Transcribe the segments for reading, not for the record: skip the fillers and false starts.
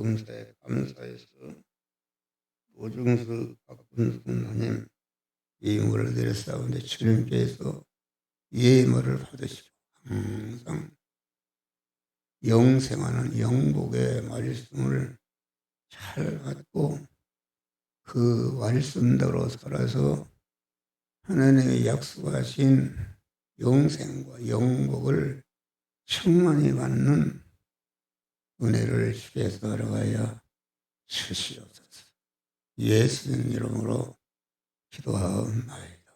범사에 감사해서 노중수 박군수 누님 예물을 드렸사온데 주님께서 예물을 받으시고 항상 영생하는 영복의 말씀을 잘 받고 그 말씀대로 살아서 하나님의 약속하신 영생과 영복을 충만히 받는 은혜를 주께 살아가야 주시옵소서. 예수님 이름으로 기도하옵나이다.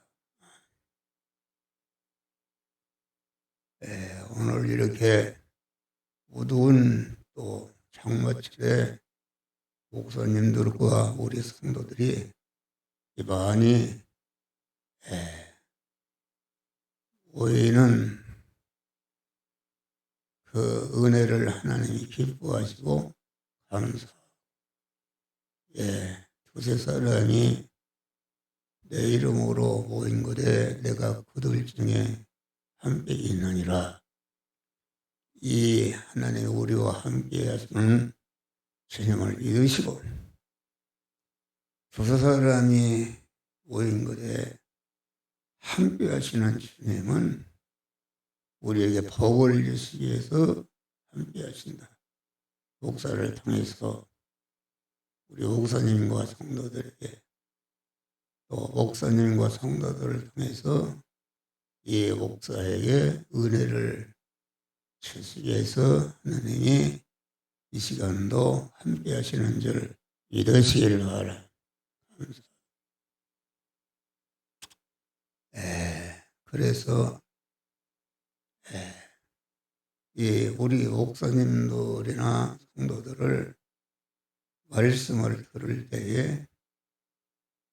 오늘 이렇게 어두운 또 장마철에 목사님들과 우리 성도들이 많이 모이는 그 은혜를 하나님이 기뻐하시고 감사하고, 두세 사람이 내 이름으로 모인 것에 내가 그들 중에 함께 있느니라. 이 하나님 우리와 함께 하시는 주님을 믿으시고 두세 사람이 모인 것에 함께 하시는 주님은 우리에게 복을 주시기 위해서 함께 하신다. 목사를 통해서 우리 목사님과 성도들에게 또 목사님과 성도들을 통해서 이 목사에게 은혜를 주시기 위해서 하나님이 이 시간도 함께 하시는 줄 믿으시길 바라. 그래서 이 우리 목사님들이나 성도들을 말씀을 들을 때에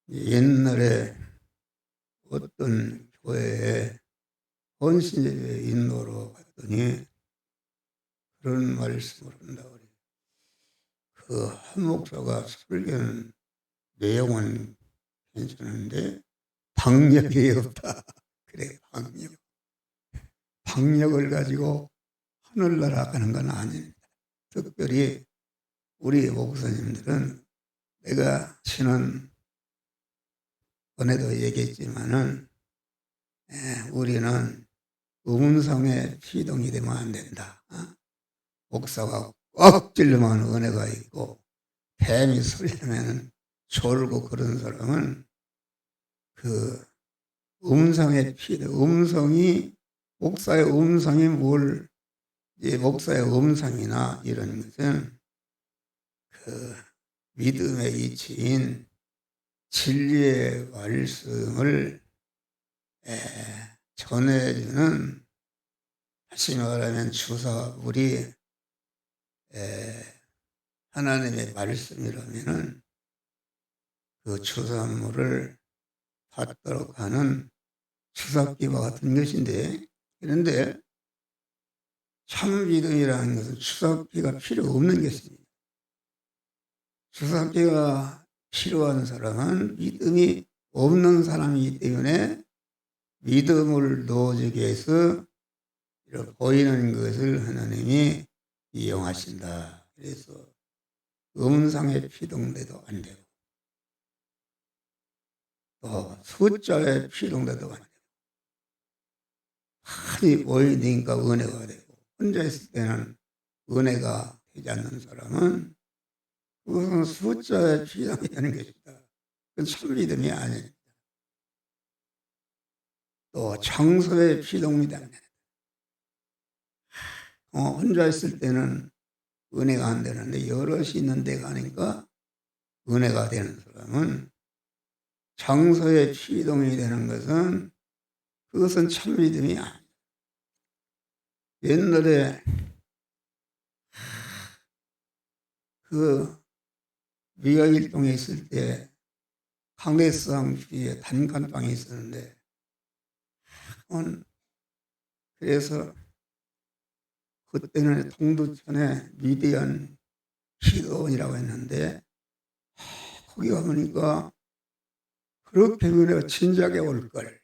옛날에 어떤 교회에 헌신예배 인도로 갔더니 그런 말씀을 한다 그래요. 그 한 목사가 설교는 내용은 괜찮은데 박력이 없다. 그래, 박력. 박력을 가지고 하늘나라 가는 건 아닙니다. 특별히 우리 목사님들은 내가 지난 번에도 얘기했지만은 우리는 음성의 피동이 되면 안 된다. 목사가 꽉 찔러만 은혜가 있고 뱀이 소리하면 졸고 그런 사람은 그 음성의 피동, 음성이 목사의 음성이 뭘, 목사의 음성이나 이런 것은 그 믿음의 이치인 진리의 말씀을 전해주는, 다시 말하면 주사물이 하나님의 말씀이라면은 그 주사물을 받도록 하는 주사기와 같은 것인데, 그런데 참 믿음이라는 것은 주사기가 필요 없는 것입니다. 주사기가 필요한 사람은 믿음이 없는 사람이기 때문에 믿음을 넣어주기 위해서 보이는 것을 하나님이 이용하신다. 그래서 음성에 피동돼도 안 되고 또 숫자에 피동돼도 안 되고 많이 모이니까 은혜가 되고 혼자 있을 때는 은혜가 되지 않는 사람은 그것은 숫자에 피동이 되는 것이다. 그건 참 믿음이 아닙니다. 또 장소에 피동이 됩니다. 혼자 있을 때는 은혜가 안 되는데 여럿이 있는 데 가니까 은혜가 되는 사람은 장소에 피동이 되는 것은 그것은 참 믿음이 아닙니다. 옛날에 그 미가일동에 있을 때 강대상 주위에 단칸방이 있었는데 그래서 그때는 동두천에 미디안 기도원이라고 했는데 거기 가보니까 그렇게 은혜가 진작에 올걸.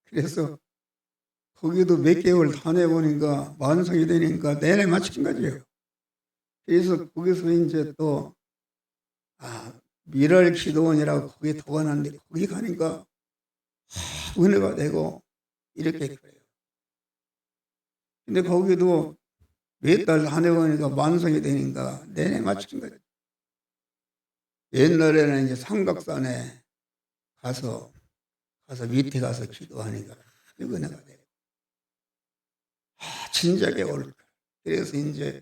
그래서 거기도 몇 개월 다녀보니까 완성이 되니까 내내 마찬가지예요. 그래서 거기서 이제 또 미랄 기도원이라고 거기 도관하는데 거기 가니까 은혜가 되고 이렇게 그래요. 근데 거기도 몇 달 다녀보니까 만성이 되니까 내내 마찬가지. 옛날에는 이제 삼각산에 가서 밑에 가서 기도하니까 은혜가 돼요. 진작에 올 걸. 그래서 이제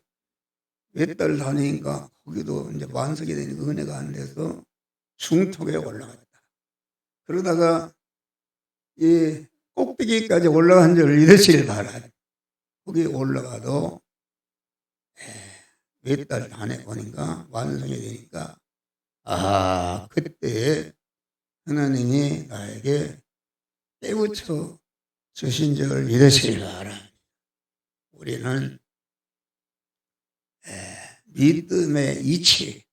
몇 달 다니니까 거기도 이제 만성이 되니까 은혜가 안 돼서 중턱에 올라갔다. 그러다가 이 꼭대기까지 올라간 줄 믿으시길 바라. 거기 올라가도 몇 달 다녀보니까 완성이 되니까 그때 하나님이 나에게 깨우쳐 주신 줄 믿으시길 바라. 우리는 믿음의 이치,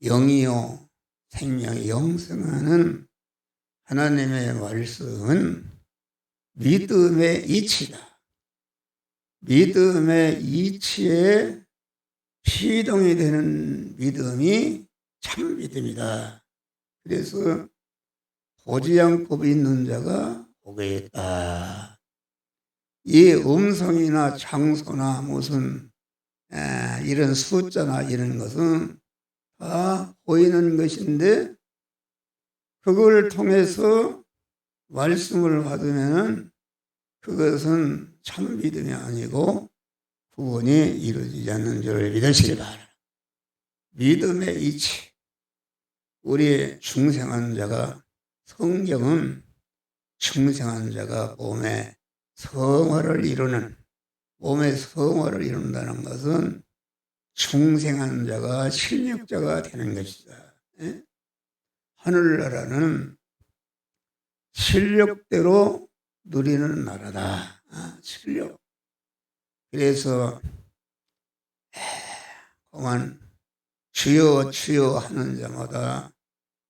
영이요 생명이 영생하는 하나님의 말씀은 믿음의 이치다. 믿음의 이치에 피동이 되는 믿음이 참 믿음이다. 그래서 보지 않고 믿는 자가 복이 있다. 이 음성이나 장소나 무슨 이런 숫자나 이런 것은 다 보이는 것인데 그걸 통해서 말씀을 받으면 그것은 참 믿음이 아니고 구원이 이루어지지 않는 줄 믿으시기 바랍니다. 믿음의 이치. 우리 중생한 자가, 성경은 중생한 자가 몸의 성화를 이루는, 몸의 성화를 이룬다는 것은 중생한 자가 실력자가 되는 것이다. 하늘나라는 실력대로 누리는 나라다. 실력. 그래서 그만 주여 주여 하는 자마다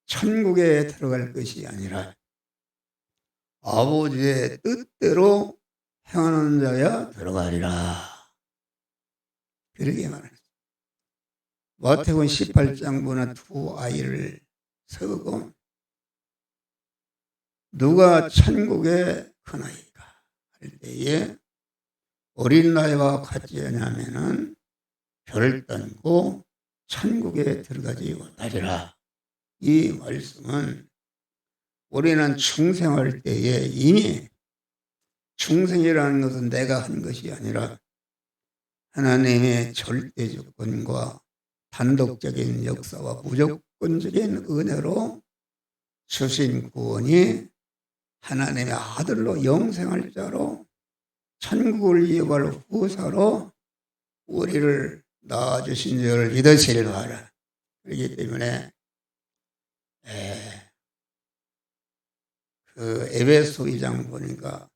천국에 들어갈 것이 아니라 아버지의 뜻대로 행하는 자야 들어가리라. 그러게 말했습니다. 마태복음 18장보나 두 아이를 세우고 누가 천국에 큰 아이가 할 때에 어린 나이와 같지 않으면은 별을 던고 천국에 들어가지 못하리라. 이 말씀은 우리는 중생할 때에 이미 중생이라는 것은 내가 한 것이 아니라 하나님의 절대주권과 단독적인 역사와 무조건적인 은혜로 주신 구원이 하나님의 아들로 영생할 자로 천국을 이어갈 후사로 우리를 낳아주신 줄 믿으시길 바라. 그렇기 때문에 그 에베소 2장 보니까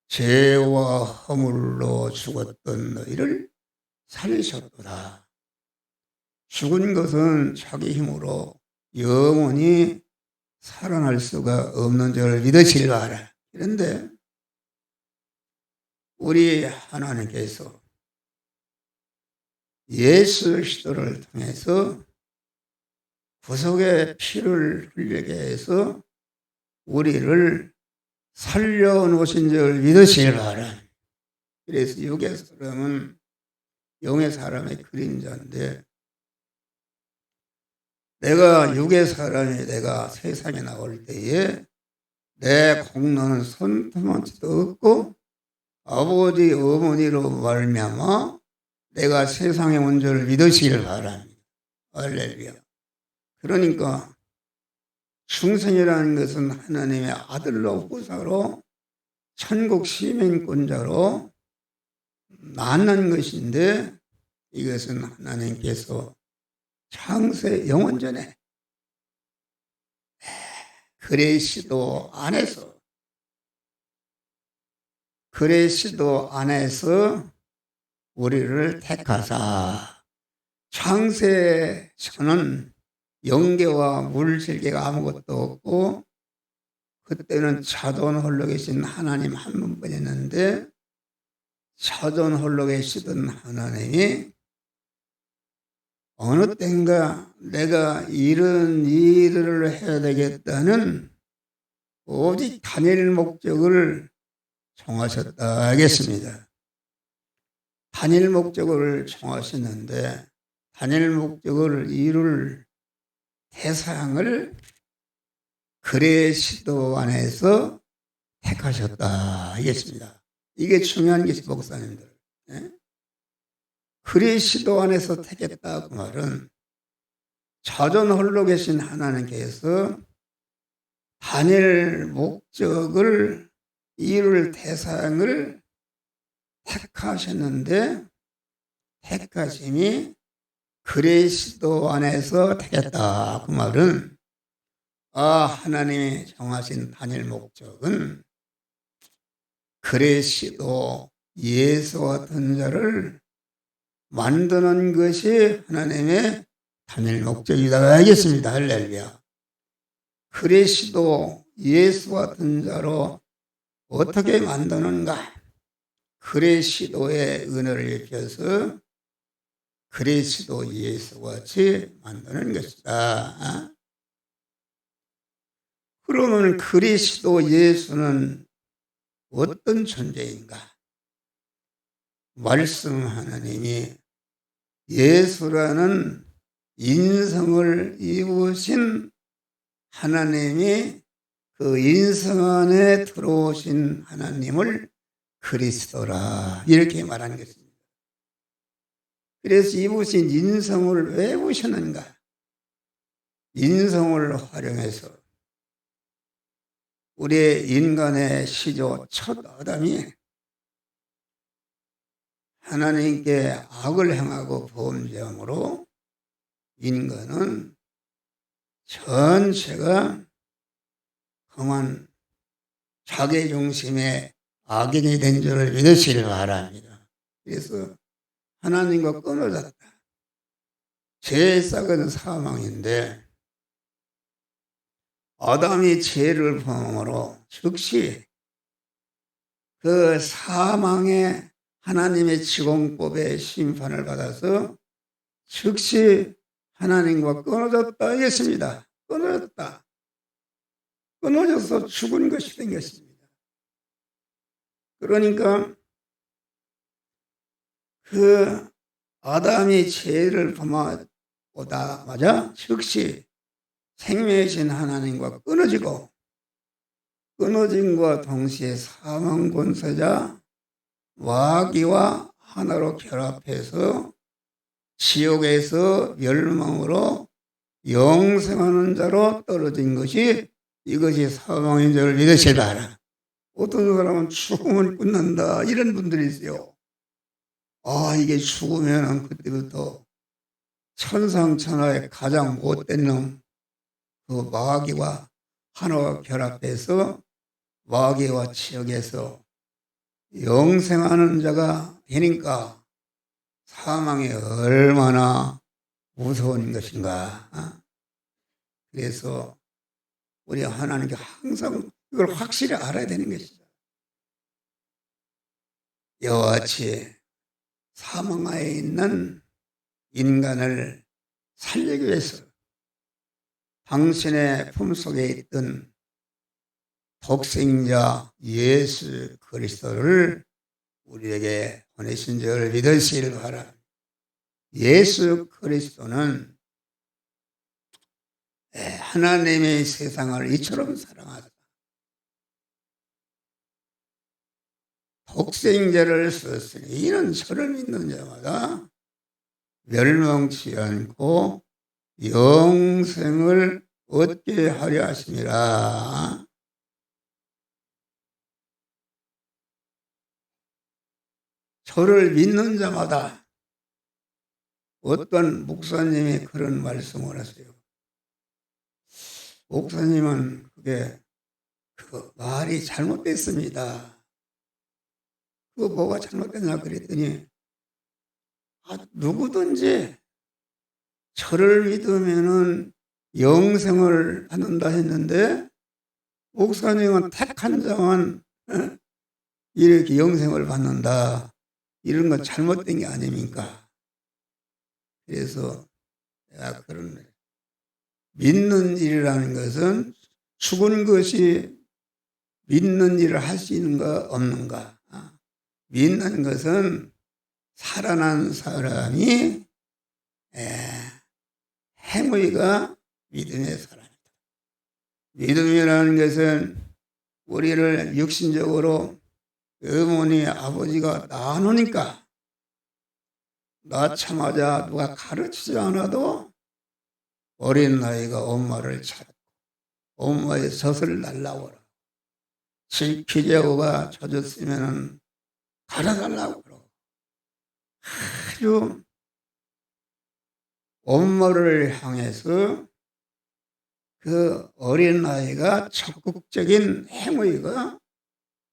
죄와 허물로 죽었던 너희를 살리셨도다. 죽은 것은 자기 힘으로 영원히 살아날 수가 없는 줄 믿으시길 바라. 그런데 우리 하나님께서 예수 그리스도를 통해서 구속의 피를 흘리게 해서 우리를 살려놓으신 줄 믿으시길 바라. 그래서 육의 사람은 영의 사람의 그림자인데 내가 육의 사람이 내가 세상에 나올 때에 내 공로는 손톱만치도 없고 아버지 어머니로 말미암아 내가 세상에 온 줄 믿으시길 바랍니다. 할렐루야. 그러니까 중생이라는 것은 하나님의 아들로 후사로 천국 시민권자로 낳는 것인데 이것은 하나님께서 창세 영원전에 그레시도 안에서 우리를 택하사 창세전은 영계와 물질계가 아무것도 없고 그때는 자돈 홀로 계신 하나님 한 분뿐이었는데 사전 홀로 계시던 하나님이 어느 때인가 내가 이런 일을 해야 되겠다는 오직 단일 목적을 정하셨다 하겠습니다. 단일 목적을 정하셨는데 단일 목적을 이룰 대상을 그리스도 안에서 택하셨다 하겠습니다. 이게 중요한 것이 목사님들. 그리스도 안에서 택했다 그 말은 자존 홀로 계신 하나님께서 단일 목적을 이룰 대상을 택하셨는데 택하심이 그리스도 안에서 택했다 그 말은 하나님이 정하신 단일 목적은 그리스도 예수 같은 자를 만드는 것이 하나님의 단일 목적이다 하겠습니다. 할렐루야. 그리스도 예수 같은 자로 어떻게 만드는가? 그리스도의 은혜를 입혀서 그리스도 예수같이 만드는 것이다. 그러면 그리스도 예수는 어떤 존재인가? 말씀 하나님이 예수라는 인성을 입으신 하나님이 그 인성 안에 들어오신 하나님을 그리스도라 이렇게 말한 것입니다. 그래서 입으신 인성을 왜 입으셨는가? 인성을 활용해서 우리 인간의 시조 첫 아담이 하나님께 악을 행하고 범죄함으로 인간은 전체가 그만 자기중심의 악인이 된 줄을 믿으시길 바랍니다. 그래서 하나님과 끊어졌다. 죄의 싹은 사망인데 아담이 죄를 범함으로 즉시 그 사망의 하나님의 지공법의 심판을 받아서 즉시 하나님과 끊어졌다 하겠습니다. 끊어졌다. 끊어져서 죽은 것이 된 것입니다. 그러니까 그 아담이 죄를 범하고다마자 즉시 생명이신 하나님과 끊어짐과 동시에 사망 권세자 마귀와 하나로 결합해서 지옥에서 멸망으로 영생하는 자로 떨어진 것이 이것이 사망인 줄을 믿으시기 바랍니다. 어떤 사람은 죽으면 끝난다 이런 분들이 있어요. 이게 죽으면 그때부터 천상천하의 가장 못된 놈 그 마귀와 하나가 결합해서 마귀와 지옥에서 영생하는 자가 되니까 사망이 얼마나 무서운 것인가. 그래서 우리 하나님께 항상 이걸 확실히 알아야 되는 것이죠. 이와 같이 사망하에 있는 인간을 살리기 위해서 당신의 품속에 있던 독생자 예수 그리스도를 우리에게 보내신 줄 믿으시길 바랍니다. 예수 그리스도는 하나님의 세상을 이처럼 사랑하사 독생자를 썼으니 이는 저를 믿는 자마다 멸망치 않고 영생을 얻게 하려 하심이라. 저를 믿는 자마다 어떤 목사님이 그런 말씀을 하세요. 목사님은 그 말이 잘못됐습니다. 그거 뭐가 잘못됐냐 그랬더니 누구든지 저를 믿으면은 영생을 받는다 했는데 목사님은 택한 자만 이렇게 영생을 받는다. 이런 건 잘못된 게 아닙니까? 그래서 내가 그런 믿는 일이라는 것은 죽은 것이 믿는 일을 할 수 있는가 없는가? 믿는 것은 살아난 사람이 행위가 믿음의 사람이다. 믿음이라는 것은 우리를 육신적으로 어머니 아버지가 낳아놓으니까 낳자마자 누가 가르치지 않아도 어린 나이가 엄마를 찾고 엄마의 젖을 날라오라. 기저귀가 젖었으면 갈아달라고 그러고 아주 엄마를 향해서 그 어린 아이가 적극적인 행위가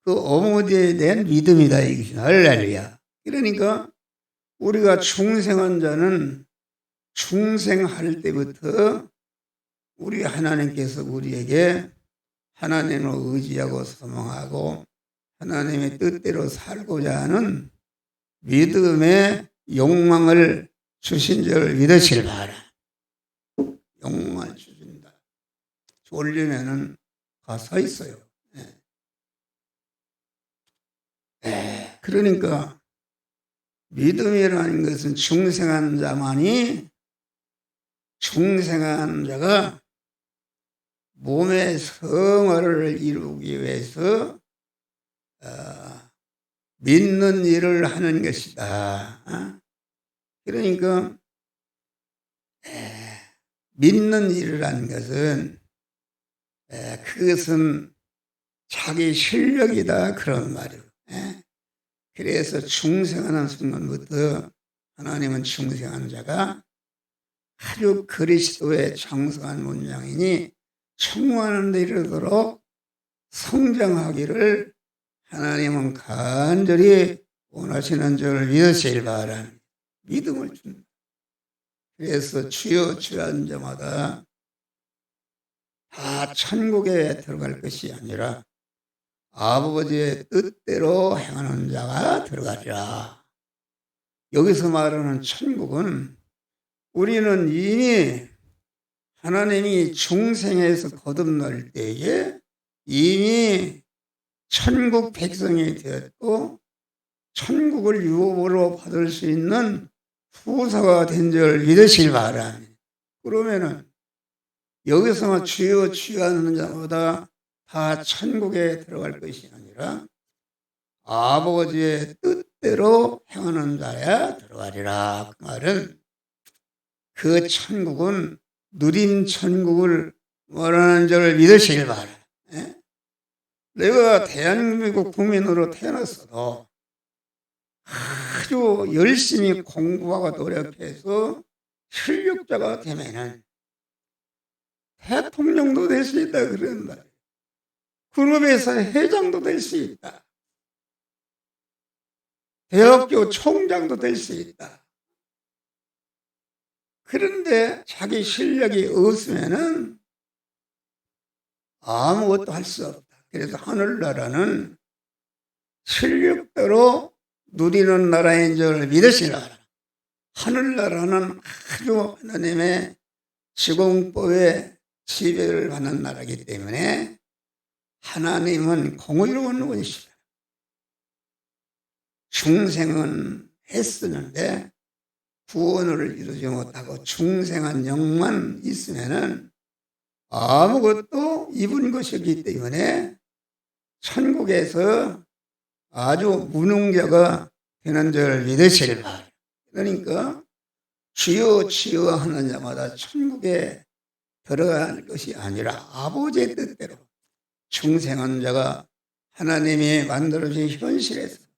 그 어머니에 대한 믿음이다 이것이. 할렐루야. 그러니까 우리가 중생한 자는 중생할 때부터 우리 하나님께서 우리에게 하나님을 의지하고 소망하고 하나님의 뜻대로 살고자 하는 믿음의 욕망을 주신 줄 믿으시길 바라. 욕망을 주신다. 졸리면은 가서 있어요. 그러니까 믿음이라는 것은 중생한 자만이, 중생한 자가 몸의 성화를 이루기 위해서 믿는 일을 하는 것이다. 그러니까 믿는 일이라는 것은 그것은 자기 실력이다 그런 말이에요. 그래서 중생하는 순간부터 하나님은 중생한 자가 아주 그리스도의 장성한 문양이니 충만한 데 이르도록 성장하기를 하나님은 간절히 원하시는 줄 믿으시길 바랍니다. 믿음을 준다. 그래서 주여 주여 하는 자마다 다 천국에 들어갈 것이 아니라 아버지의 뜻대로 행하는 자가 들어가리라. 여기서 말하는 천국은 우리는 이미 하나님이 중생에서 거듭날 때에 이미 천국 백성이 되었고 천국을 유업으로 받을 수 있는 후사가 된 줄 믿으시길 바랍니다. 그러면은 여기서만 주여 주여 하는 자마다 다 천국에 들어갈 것이 아니라 아버지의 뜻대로 행하는 자야 들어가리라. 그 말은 그 천국은 누린 천국을 원하는 줄 믿으시길 바랍니다. 내가 대한민국 국민으로 태어났어도 아주 열심히 공부하고 노력해서 실력자가 되면은 대통령도 될 수 있다 그런 말이에요. 그룹에서 회장도 될 수 있다. 대학교 총장도 될 수 있다. 그런데 자기 실력이 없으면은 아무것도 할 수 없다. 그래서 하늘나라는 실력대로 누리는 나라인 줄 믿으시라. 하늘나라는 아주 하나님의 지공법에 지배를 받는 나라이기 때문에 하나님은 공의로운 분이시다. 중생은 했었는데 구원을 이루지 못하고 중생한 영만 있으면은 아무것도 입은 것이기 때문에 천국에서 아주 무능자가 되는 줄 믿으시길 바랍니다. 그러니까 주여 주여 하는 자마다 천국에 들어갈 것이 아니라 아버지의 뜻대로 중생한 자가 하나님이 만들어주신 현실에서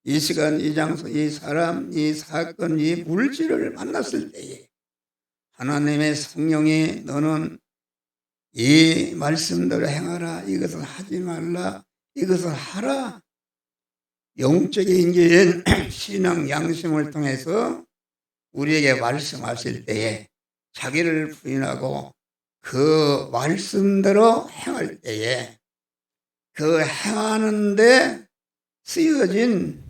이 시간, 이 장소, 이 사람, 이 사건, 이 물질을 만났을 때에 하나님의 성령이 너는 이 말씀대로 행하라, 이것을 하지 말라, 이것을 하라. 영적인 인계인 신앙 양심을 통해서 우리에게 말씀하실 때에 자기를 부인하고 그 말씀대로 행할 때에 그 행하는데 쓰여진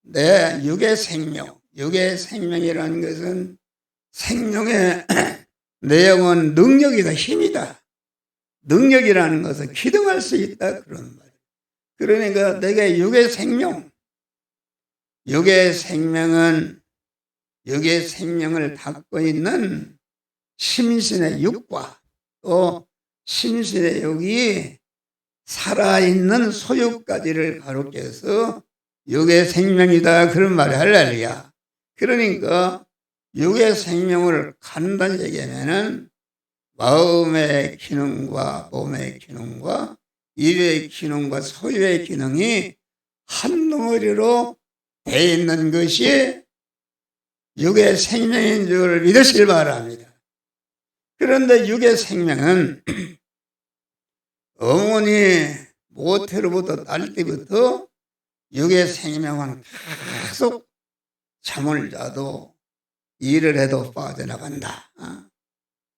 내 육의 생명, 육의 생명이라는 것은 생명의 내용은 능력이다, 힘이다. 능력이라는 것은 기능할 수 있다, 그런 말이에요. 그러니까 내게 육의 생명, 육의 생명을 갖고 있는 심신의 육과 또 심신의 육이 살아있는 소유까지를 가로켜서 육의 생명이다, 그런 말이 할렐루야. 그러니까 육의 생명을 간단히 얘기하면은 마음의 기능과 몸의 기능과 일의 기능과 소유의 기능이 한 덩어리로 되어 있는 것이 육의 생명인 줄 믿으시길 바랍니다. 그런데 육의 생명은 어머니 모태로부터 날 때부터 육의 생명은 계속 잠을 자도 일을 해도 빠져나간다.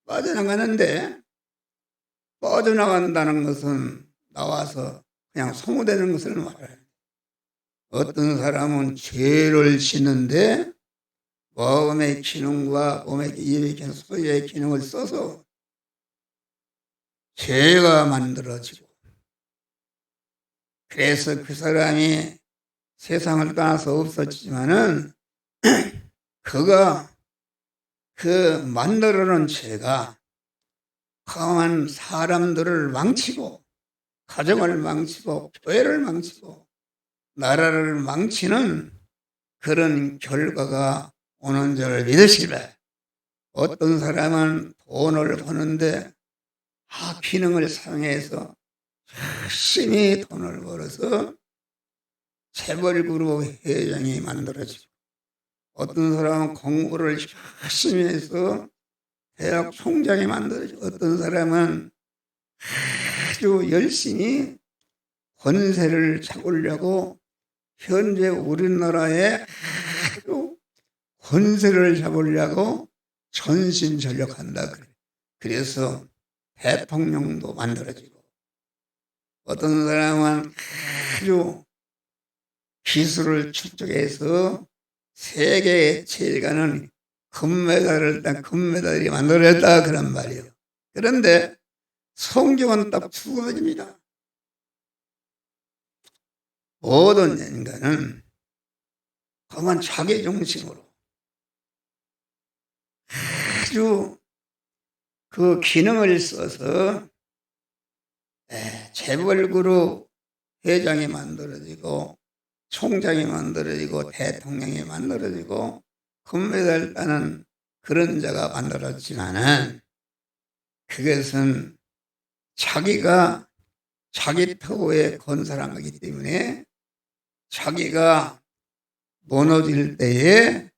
빠져나가는데, 빠져나간다는 것은 나와서 그냥 소모되는 것을 말해요. 어떤 사람은 죄를 짓는데 마음의 기능과 몸의 입의 기능, 소유의 기능을 써서 죄가 만들어지고, 그래서 그 사람이 세상을 떠나서 없어지지만은 그가 그 만들어 놓은 죄가 강한 사람들을 망치고 가정을 망치고 교회를 망치고 나라를 망치는 그런 결과가 오는 줄 믿으시래. 어떤 사람은 돈을 버는데 기능을 사용해서 열심히 돈을 벌어서 재벌그룹 회장이 만들어지고, 어떤 사람은 공부를 열심히 해서 대학 총장이 만들어지고, 어떤 사람은 아주 열심히 권세를 잡으려고 현재 우리나라에 아주 권세를 잡으려고 전심전력한다. 그래서 대통령도 만들어지고, 어떤 사람은 아주 기술을 축적해서 세계에 제일 가는 금메달이 만들어졌다, 그런 말이에요. 그런데 성경은 딱 두 가지입니다. 모든 인간은 그만 자기 중심으로 아주 그 기능을 써서 재벌그룹 회장이 만들어지고 총장이 만들어지고 대통령이 만들어지고 금메달 따는 그런 자가 만들어지만은 그것은 자기가 자기 터에 건설한 거기 때문에 자기가 무너질 때에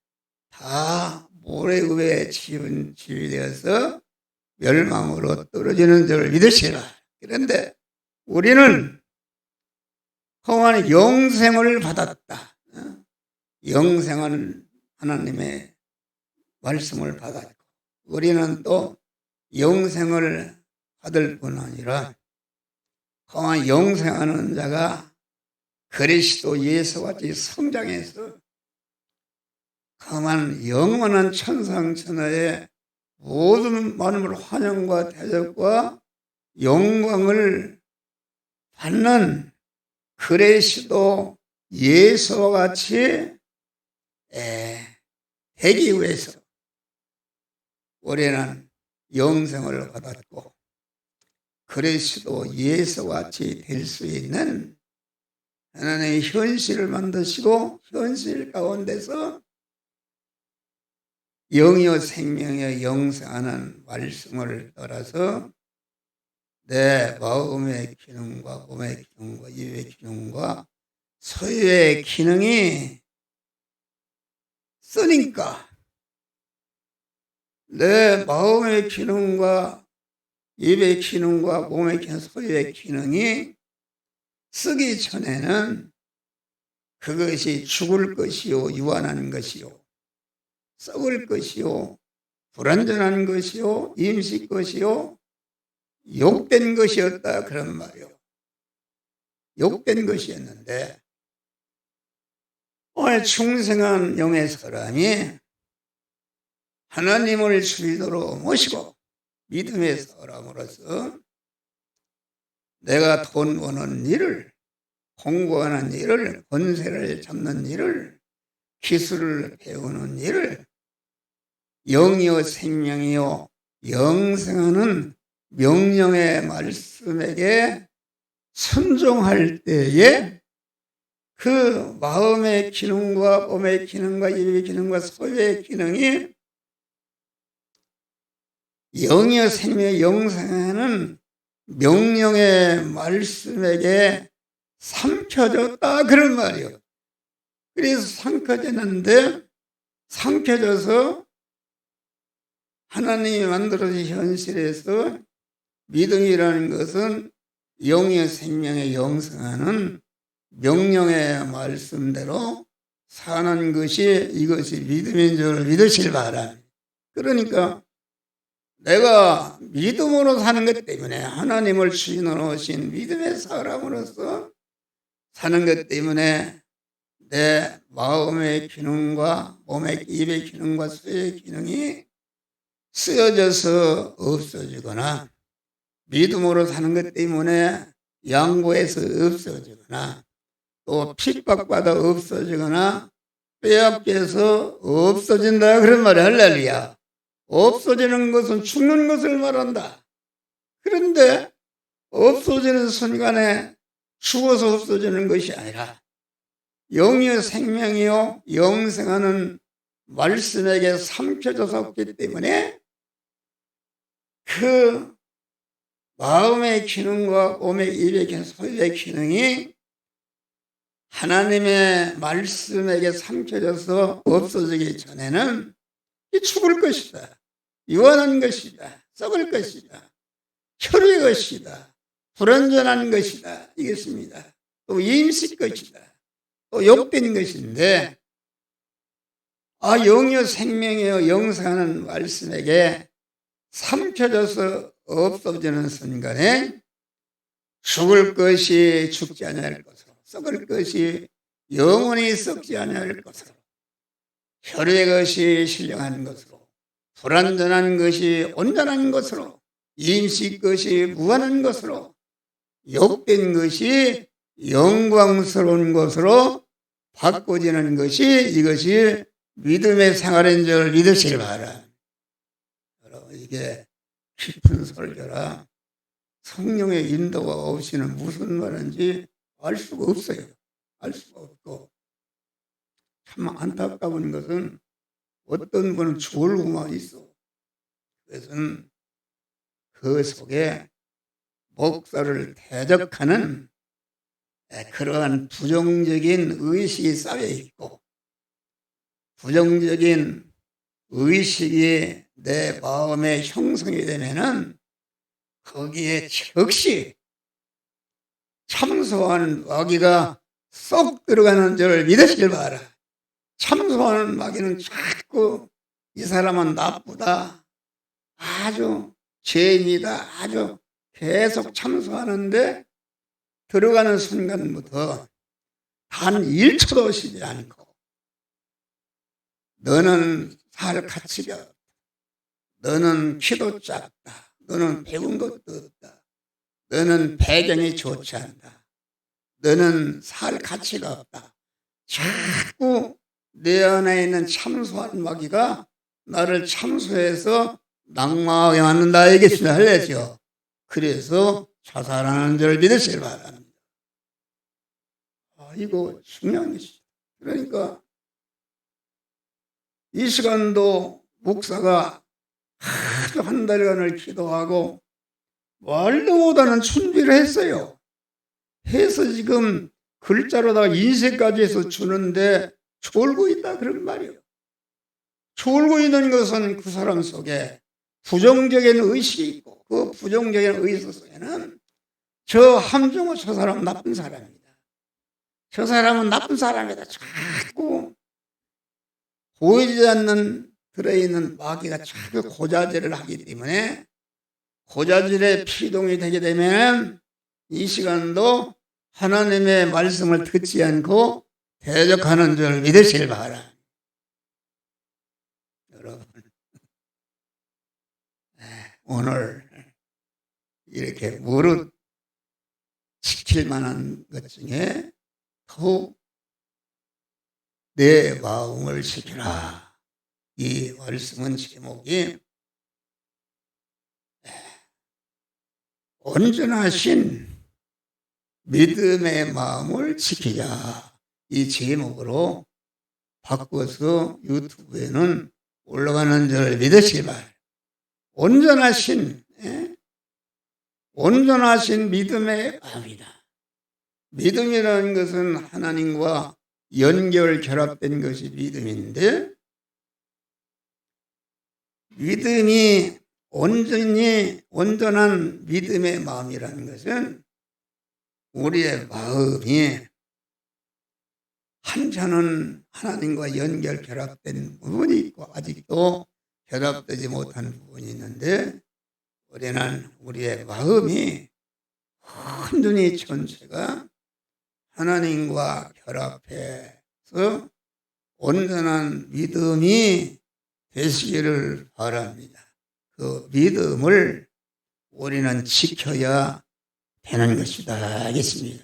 다 모래 위에 지휘되어서 멸망으로 떨어지는 줄 믿으시라. 그런데 우리는 허한 영생을 받았다. 영생은 하나님의 말씀을 받았고, 우리는 또 영생을 받을 뿐 아니라 허한 영생하는 자가 그리스도 예수같이 성장해서 험한 영원한 천상천하의 모든 만물 환영과 대접과 영광을 받는 그리스도 예수와 같이 되기 위해서 우리는 영생을 받았고, 그리스도 예수와 같이 될 수 있는 하나님의 현실을 만드시고, 현실 가운데서 영이요 생명이요 영생하는 말씀을 따라서 내 마음의 기능과 몸의 기능과 입의 기능과 소유의 기능이 쓰니까, 내 마음의 기능과 입의 기능과 몸의 기능, 소유의 기능이 쓰기 전에는 그것이 죽을 것이요 유한한 것이요 썩을 것이요 불완전한 것이요 임시 것이요 욕된 것이었다, 그런 말이요. 욕된 것이었는데 오늘 충성한 영의 사람이 하나님을 주인으로 모시고 믿음의 사람으로서 내가 돈 버는 일을, 공부하는 일을, 권세를 잡는 일을, 기술을 배우는 일을 영이요 생명이요 영생하는 명령의 말씀에게 순종할 때에 그 마음의 기능과 몸의 기능과 입의 기능과 소유의 기능이 영이요 생명의 영생하는 명령의 말씀에게 삼켜졌다 그런 말이에요. 그래서 삼켜졌는데 삼켜져서 하나님이 만들어진 현실에서 믿음이라는 것은 영의 생명의 영생하는 명령의 말씀대로 사는 것이 이것이 믿음인 줄 믿으실 바랍니다. 그러니까 내가 믿음으로 사는 것 때문에 하나님을 주인으로 오신 믿음의 사람으로서 사는 것 때문에 내 마음의 기능과 몸의 입의 기능과 소의 기능이 쓰여져서 없어지거나 믿음으로 사는 것 때문에 양보해서 없어지거나 또 핍박받아 없어지거나 빼앗겨서 없어진다 그런 말이 할렐루야. 없어지는 것은 죽는 것을 말한다. 그런데 없어지는 순간에 죽어서 없어지는 것이 아니라 영이요 생명이요 영생하는 말씀에게 삼켜져서 없기 때문에 그 마음의 기능과 몸의 입의 기능, 소유의 기능이 하나님의 말씀에게 삼켜져서 없어지기 전에는 죽을 것이다. 유한한 것이다. 썩을 것이다. 혈의 것이다. 불완전한 것이다. 이것입니다. 또 임시 것이다. 또 욕된 것인데 영이요 생명이요 영생하는 말씀에게 삼켜져서 없어지는 순간에 죽을 것이 죽지 아니할 것으로 썩을 것이 영원히 썩지 아니할 것으로 혈의 것이 신령한 것으로 불완전한 것이 온전한 것으로 임시 것이 무한한 것으로 욕된 것이 영광스러운 것으로 바꿔지는 것이 이것이 믿음의 생활인 줄 믿으시기 바랍니다. 여러분 이게 깊은 설교라 성령의 인도가 없이는 무슨 말인지 알 수가 없어요. 알 수가 없고 참 안타까운 것은 어떤 분은 졸고만 있어. 그것은 그 속에 목사를 대적하는 그러한 부정적인 의식이 쌓여 있고 부정적인 의식이 내 마음에 형성이 되면은 거기에 즉시 참소하는 마귀가 쏙 들어가는 줄 믿으시길 바라. 참소하는 마귀는 자꾸 이 사람은 나쁘다, 아주 죄인이다, 아주 계속 참소하는데 들어가는 순간부터 단 1초도 쉬지 않고 너는 살 가치가 없다. 너는 키도 작다. 너는 배운 것도 없다. 너는 배경이 좋지 않다. 너는 살 가치가 없다. 자꾸 내 안에 있는 참소한 마귀가 나를 참소해서 낙마하게 만든다 이것을 알려죠. 그래서 자살하는 줄 믿으시길 바랍니다. 이거 중요한 것이죠. 그러니까 이 시간도 목사가 아주 한 달간을 기도하고 말도 못하는 준비를 했어요. 해서 지금 글자로다가 인쇄까지 해서 주는데 졸고 있다 그런 말이에요. 졸고 있는 것은 그 사람 속에 부정적인 의식이 있고 그 부정적인 의식 속에는 저 함정호 저 사람은 나쁜 사람이다. 저 사람은 나쁜 사람이다. 자꾸 보이지 않는 들어있는 마귀가 자꾸 고자질을 하기 때문에 고자질에 피동이 되게 되면 이 시간도 하나님의 말씀을 듣지 않고 대적하는 줄 믿으실 바라. 여러분, 오늘 이렇게 무릇 지킬 만한 것 중에 더욱 내 마음을 지키라. 이 말씀은 제목이 온전하신 믿음의 마음을 지키자. 이 제목으로 바꿔서 유튜브에는 올라가는 줄 믿으시기 바랍니다. 온전하신 믿음의 마음이다. 믿음이라는 것은 하나님과 연결 결합된 것이 믿음인데, 믿음이 온전한 믿음의 마음이라는 것은 우리의 마음이 한편은 하나님과 연결 결합된 부분이 있고 아직도 결합되지 못한 부분이 있는데, 우리는 우리의 마음이 온전히 전체가 하나님과 결합해서 온전한 믿음이 되시기를 바랍니다. 그 믿음을 우리는 지켜야 되는 것이다 하겠습니다.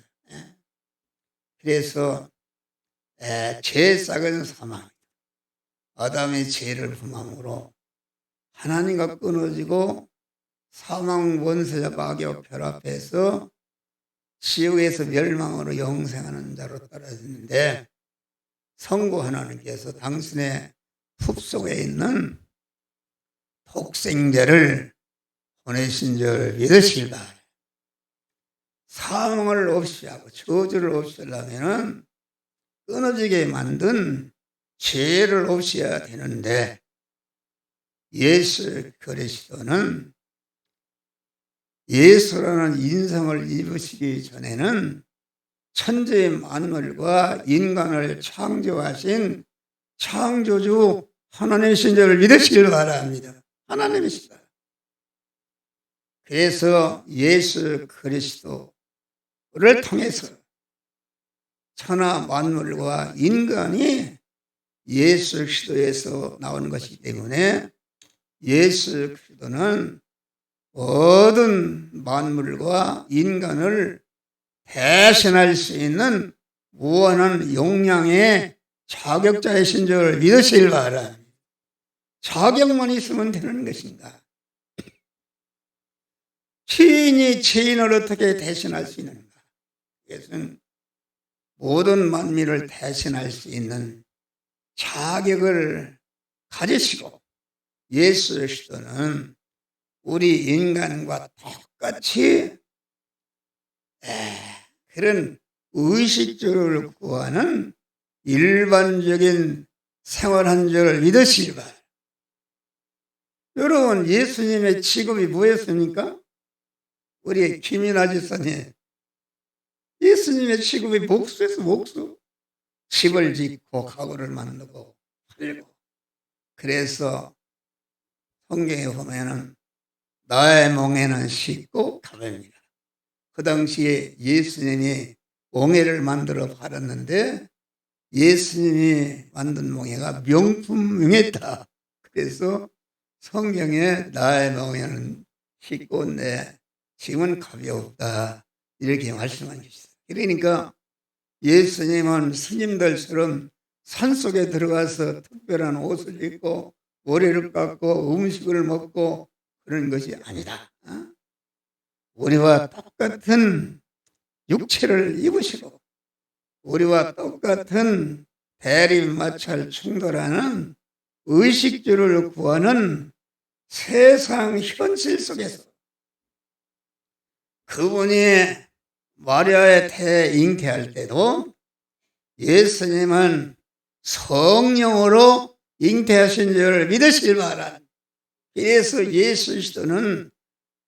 그래서 죄의 싹은 사망, 아담의 죄를 범함으로 하나님과 끊어지고 사망 원수적 악역 결합해서 지옥에서 멸망으로 영생하는 자로 떨어졌는데, 성부 하나님께서 당신의 품속에 있는 독생자를 보내신 줄 믿으시기 바랍니다. 사망을 없이 하고 저주를 없이 하려면 끊어지게 만든 죄를 없이 해야 되는데, 예수 그리스도는 예수라는 인성을 입으시기 전에는 천지 만물과 인간을 창조하신 창조주 하나님이신 줄 믿으시길 바랍니다. 하나님이시다. 그래서 예수 그리스도를 통해서 천하 만물과 인간이 예수 그리스도에서 나오는 것이기 때문에 예수 그리스도는 모든 만물과 인간을 대신할 수 있는 무한한 용량의 자격자이신 줄 믿으시길 바랍니다. 자격만 있으면 되는 것인가? 죄인이 죄인을 어떻게 대신할 수 있는가? 그것은 모든 만민을 대신할 수 있는 자격을 가지시고, 예수 그리스도는 우리 인간과 똑같이 그런 의식주를 구하는 일반적인 생활한 줄을 믿으시기 바랍니다. 여러분, 예수님의 직업이 뭐였습니까? 우리 김인아 집사님, 예수님의 직업이 목수에서 목수. 집을 짓고 가구를 만들고 팔고. 그래서 성경에 보면은 나의 몽에는 싣고 가봅니다. 그 당시에 예수님이 몽에를 만들어 팔았는데, 예수님이 만든 몽에가 명품명했다. 그래서 성경에 나의 몽에는 싣고 내 짐은 가벼웠다, 이렇게 말씀한 것이다. 그러니까 예수님은 스님들처럼 산속에 들어가서 특별한 옷을 입고 머리를 깎고 음식을 먹고 그런 것이 아니다. 우리와 똑같은 육체를 입으시고 우리와 똑같은 대립마찰 충돌하는 의식주를 구하는 세상 현실 속에서 그분이 마리아의 태에 잉태할 때도 예수님은 성령으로 잉태하신 줄 믿으시길 바랍니다. 그래서 예수 그리스도는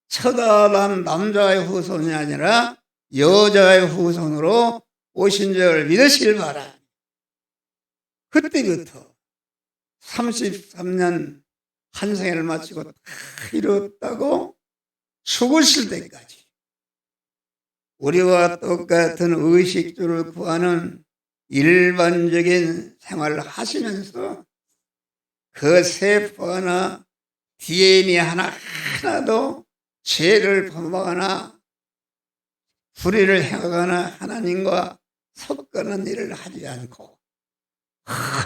첫 아담 남자의 후손이 아니라 여자의 후손으로 오신 줄 믿으시길 바랍니다. 그때부터 33년 한 생애를 마치고 다 이뤘다고 죽으실 때까지 우리와 똑같은 의식주를 구하는 일반적인 생활을 하시면서 그 세포나 DNA 하나도 죄를 범하거나 불의를 행하거나 하나님과 섞어는 일을 하지 않고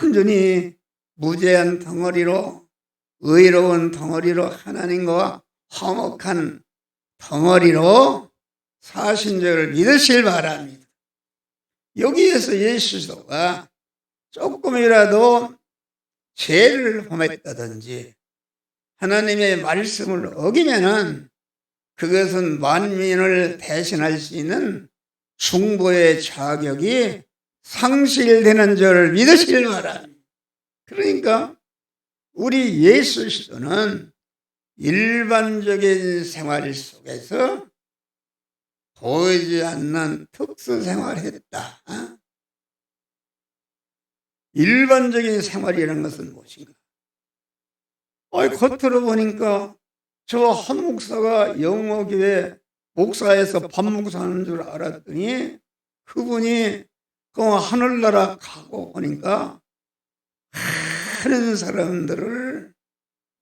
온전히 무죄한 덩어리로, 의로운 덩어리로, 하나님과 화목한 덩어리로 사신 줄을 믿으실 바랍니다. 여기에서 예수가 조금이라도 죄를 범했다든지 하나님의 말씀을 어기면은 그것은 만민을 대신할 수 있는 중보의 자격이 상실되는 줄 믿으시길 바랍니다. 그러니까 우리 예수 시도는 일반적인 생활 속에서 보이지 않는 특수 생활을 했다. 일반적인 생활이라는 것은 무엇인가? 겉으로 보니까 저 한 목사가 영어교회 목사에서 밥 목사하는 줄 알았더니 그분이 그 하늘나라 가고 보니까 많은 사람들을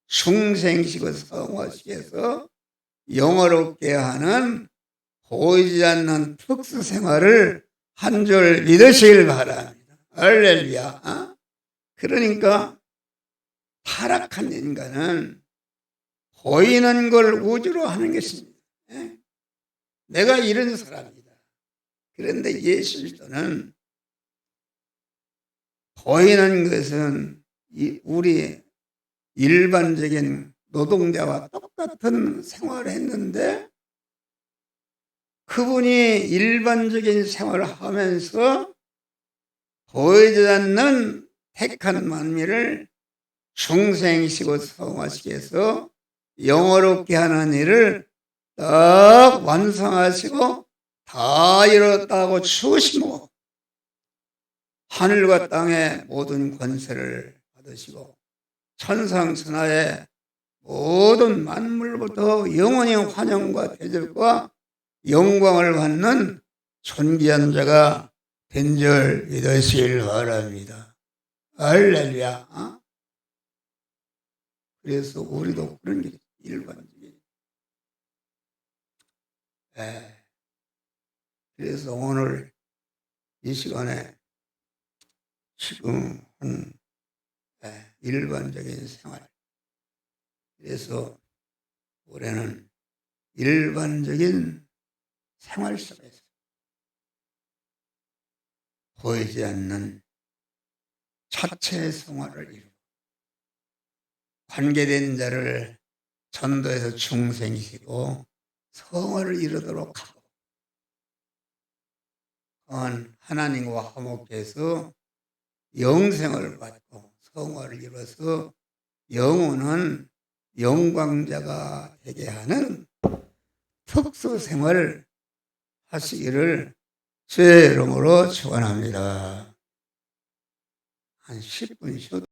중생시고 성화시켜서 영어롭게 하는 보이지 않는 특수 생활을 한 줄 믿으시길 바랍니다. 할렐루야. 그러니까 타락한 인간은 보이는 걸 우주로 하는 것입니다. 내가 이런 사람이다. 그런데 예수 그리스도는 보이는 것은 우리 일반적인 노동자와 똑같은 생활을 했는데 그분이 일반적인 생활을 하면서 보이지 않는 택한 만민을 중생시고 성화시켜서 영어롭게 하는 일을 딱 완성하시고 다 이뤘다고 추시고 하늘과 땅의 모든 권세를 받으시고 천상천하의 모든 만물부터 영원히 환영과 대접과 영광을 받는 존귀한 자가 된 줄 믿으시길 바랍니다. 할렐루야. 그래서 우리도 그런 게 일반적이에요. 그래서 오늘 이 시간에 지금 한 일반적인 생활. 그래서 올해는 일반적인 생활 속에서 보이지 않는 자체 생활을 이루고 관계된 자를 전도해서 중생시키고 성화를 이루도록 하고 하나님과 화목해서 영생을 받고 성화를 이루어서 영혼은 영광자가 되게 하는 특수 생활을 하시기를 주의 이름으로 축원합니다. 한 10분 쉬어도